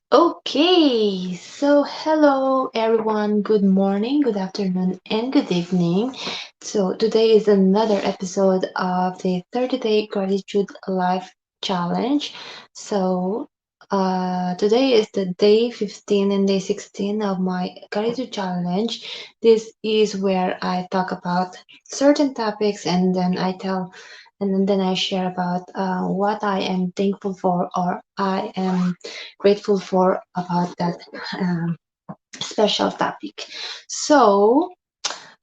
Okay, so hello everyone, good morning, good afternoon, and good evening. So today is another episode of the 30-day gratitude life challenge. So today is the day 15 and day 16 of my gratitude challenge. This is where I talk about certain topics and then I share about what I am thankful for or I am grateful for about that um, special topic. So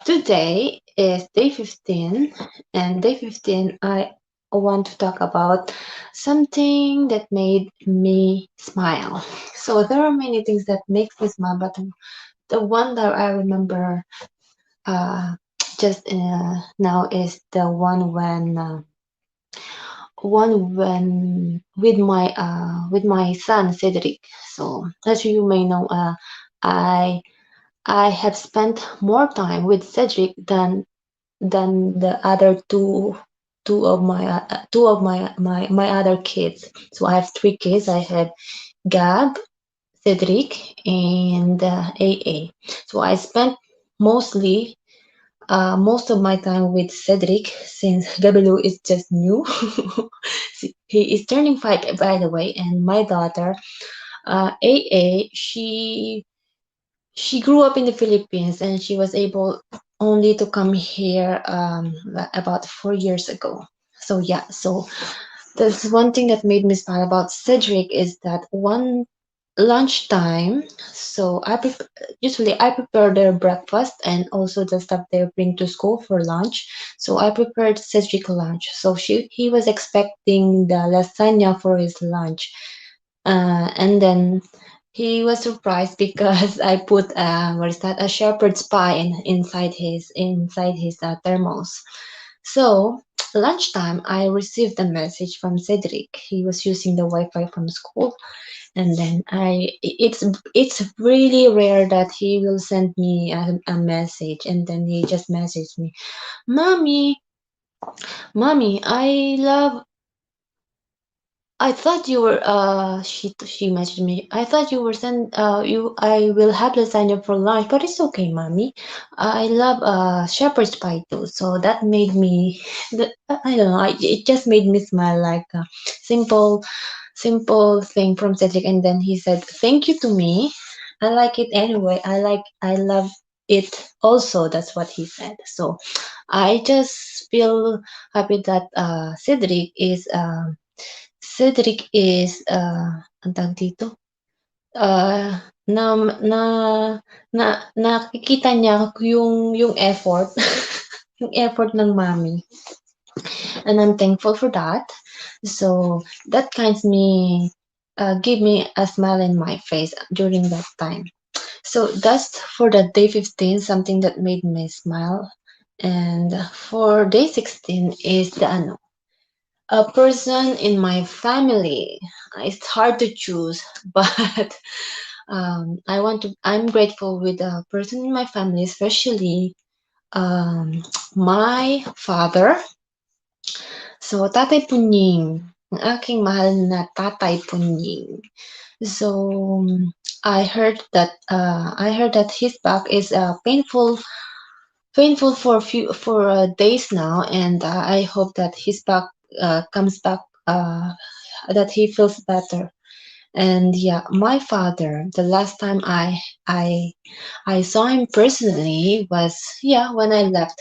today is day 15, and day 15, I want to talk about something that made me smile. So there are many things that makes me smile, but the one that I remember uh, just now is the one when with my son Cedric. So as you may know, I I have spent more time with Cedric than the other two of my other kids. So I have three kids. I have Gab, Cedric, and AA. So I spent mostly most of my time with Cedric since Gabelu is just new. He is turning 5, by the way, and my daughter, AA, she grew up in the Philippines and she was able only to come here about 4 years ago. So yeah, so that's one thing that made me smile about Cedric is that one lunchtime. So usually I prepare their breakfast and also the stuff they bring to school for lunch. So I prepared Cedric lunch. So he was expecting the lasagna for his lunch, and then he was surprised because I put what is that, a shepherd's pie inside his thermos. So lunchtime, I received a message from Cedric. He was using the Wi-Fi from school, and then it's really rare that he will send me a message, and then he just messaged me, "Mommy, mommy, I thought you were she messaged me. I thought you were sent you I will have lasagna for lunch, but it's okay, mommy. I love shepherd's pie too." So that made me I don't know, it just made me smile, like a simple thing from Cedric, and then he said thank you to me. I like it anyway. I love it also. That's what he said. So I just feel happy that Cedric is ang tawag dito, ah, na na na nakikita niya yung effort, yung effort ng mommy, and I'm thankful for that. So that kinds me give me a smile in my face during that time. So that's for the day 15, something that made me smile. And for day 16 is the ano, a person in my family. It's hard to choose, but I'm grateful with a person in my family, especially my father. So, Tatay Punying, ang aking mahal na Tatay Punying. So, I heard that his back is painful for days now, and I hope that his back comes back, that he feels better. And yeah, my father, the last time I saw him personally was, yeah, when I left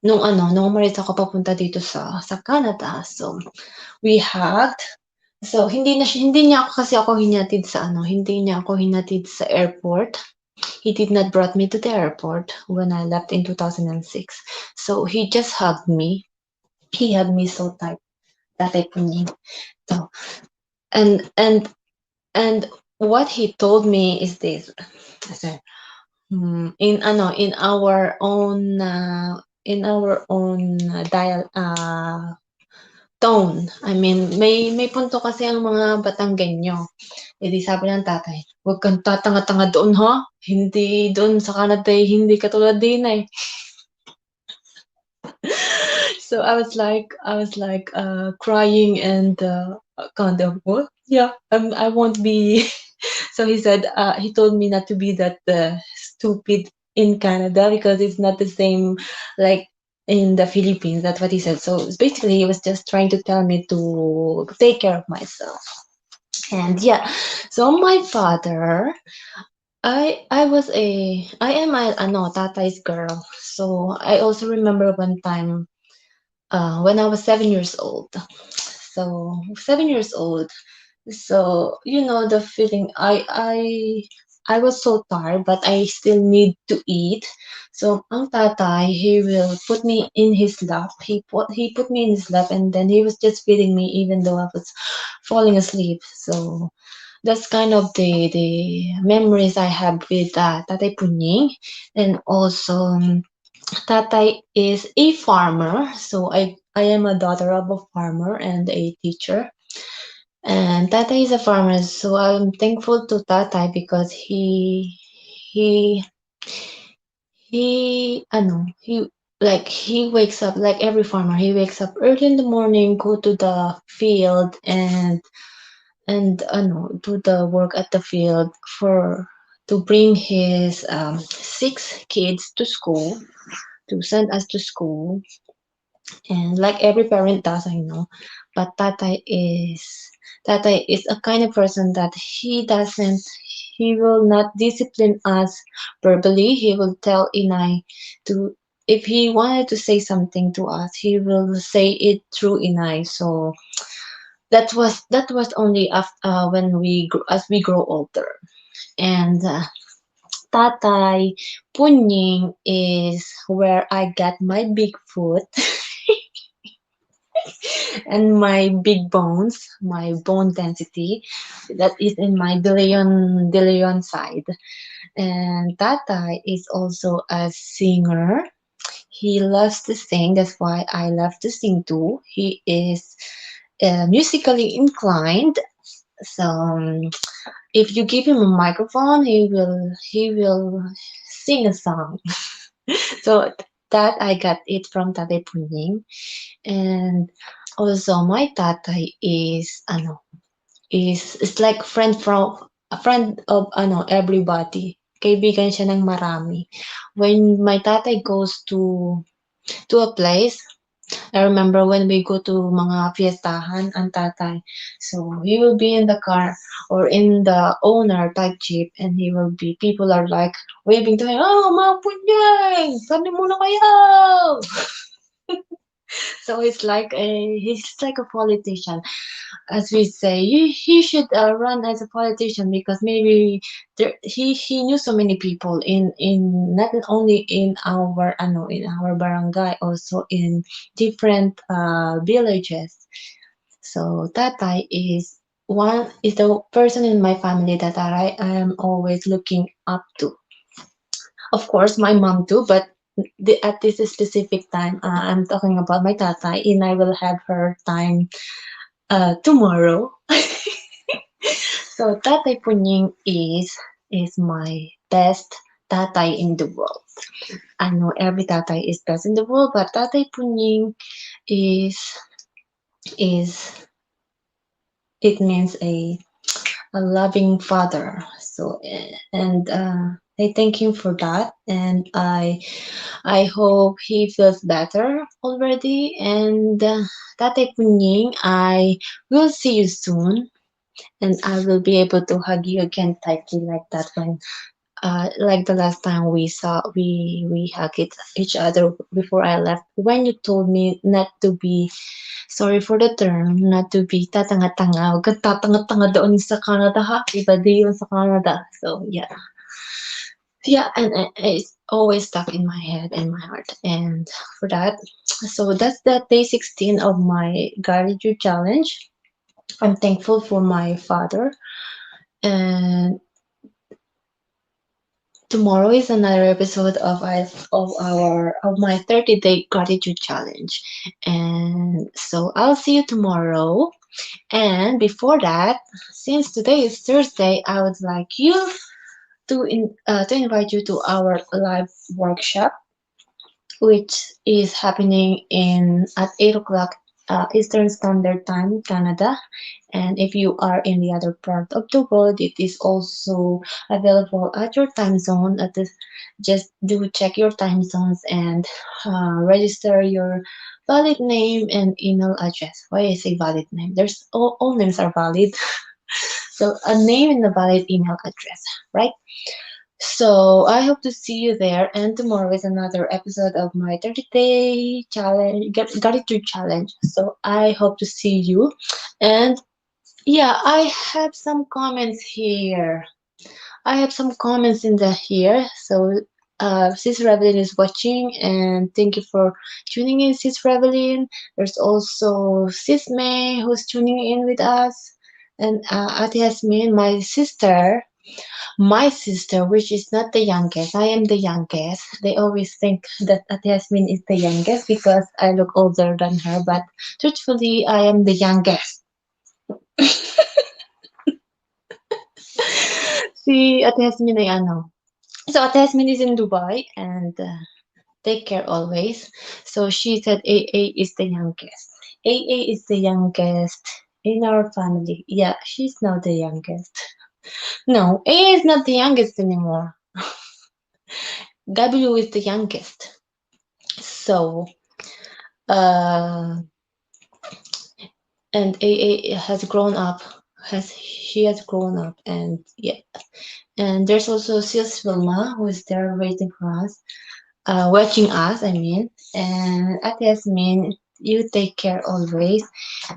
nung umalis ako papunta dito sa Canada. So we hugged. So hindi niya ako kasi ako hinatid sa ano, hindi niya ako hinatid sa airport. He did not brought me to the airport when I left in 2006. So he just hugged me. He hugged me so tight, Tatay Punying. So and what he told me is this. Sir, in our own dial tone. I mean, may punto kasi ang mga Batanggenyo. Eh di sabi ng tatay, "Huwag kang tatanga-tanga doon, ha? Hindi doon sa Canada, eh, hindi katulad din, eh." So I was like crying, and kind of what? Yeah, I won't be. So he said, he told me not to be that stupid in Canada because it's not the same like in the Philippines. That's what he said. So basically, he was just trying to tell me to take care of myself. And yeah, so my father, I am a ano, tatay's girl. So I also remember one time when I was 7 years old. So 7 years old. So you know the feeling I was so tired but I still need to eat. So ang tatay, he will put me in his lap. He put me in his lap and then he was just feeding me even though I was falling asleep. So that's kind of the memories I have with Tatay Punying. And also Tatay is a farmer. So I am a daughter of a farmer and a teacher. And Tata is a farmer, so I'm thankful to Tata because he he wakes up like every farmer. He wakes up early in the morning, go to the field and do the work at the field for to bring his 6 kids to school, to send us to school. And like every parent does, I know, but Tata is a kind of person that he will not discipline us verbally. He will tell Inai to, if he wanted to say something to us, he will say it through Inai. So that was only after when as we grow older. And Tatay Punying is where I got my big foot and my big bones, my bone density, that is in my De Leon side. And Tata is also a singer. He loves to sing. That's why I love to sing too. He is musically inclined. So if you give him a microphone, he will sing a song. So that I got it from Tate Punying. And also my tatay is like friend from a friend of everybody. Kaibigan siya ng marami. When my tatay goes to a place, I remember when we go to mga fiestahan, ang tatay. So he will be in the car or in the owner type jeep and people are like waving to him, oh, mga punyay! Sabi mo na kayo! So he's like a politician, as we say. He should run as a politician because maybe he knew so many people in not only in our barangay, also in different villages. So Tatay is the person in my family that I am always looking up to. Of course, my mom too, but at this specific time, I'm talking about my tatay, and I will have her time tomorrow. So Tatay Punying is my best tatay in the world. I know every tatay is best in the world, but Tatay Punying is is it means a loving father. So and I thank him for that, and I hope he feels better already. And Tate Punying, I will see you soon, and I will be able to hug you again tightly like that when, like the last time we hugged each other before I left. When you told me not to be, sorry for the term, not to be tatanga-tanga. Huwag kang tatanga-tanga doon sa Canada ha. Iba din yun sa Canada. So yeah. Yeah, and it's always stuck in my head and my heart. And for that, so that's the day 16 of my gratitude challenge. I'm thankful for my father. And tomorrow is another episode of my 30-day gratitude challenge. And so I'll see you tomorrow. And before that, since today is Thursday, I would like you to invite you to our live workshop, which is happening in at 8 o'clock Eastern Standard Time, Canada. And if you are in the other part of the world, it is also available at your time zone. Just do check your time zones and register your valid name and email address. Why I say valid name? There's all names are valid. So a name and a valid email address, right? So I hope to see you there. And tomorrow is another episode of my 30-day challenge, gratitude challenge. So I hope to see you. And yeah, I have some comments here. I have some comments in the here. So Sis Revelin is watching, and thank you for tuning in, Sis Revelin. There's also Sis May who's tuning in with us, and Ate Yasmin, my sister, which is not the youngest. I am the youngest. They always think that Ate Yasmin is the youngest because I look older than her, but truthfully, I am the youngest. Si Ate Yasmin ay ano. So Ate Yasmin is in Dubai and take care always. So she said AA is the youngest. AA is the youngest in our family. Yeah, she's now the youngest. No, AA is not the youngest anymore. Gabilu is the youngest. So, uh, and AA has grown up. She has grown up, and yeah, and there's also Sis Vilma who is there waiting for us, watching us. I mean, and at Yasmin, you take care always,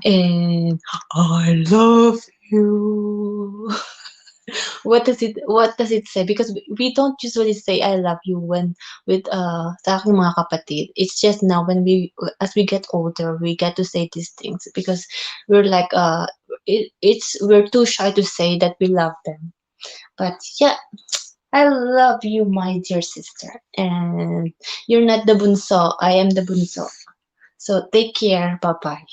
and I love you. What does it say? Because we don't usually say I love you when with sa aking mga kapatid. It's just now when as we get older, we get to say these things because we're like we're too shy to say that we love them. But yeah, I love you, my dear sister. And you're not the bunso. I am the bunso. So take care. Bye bye.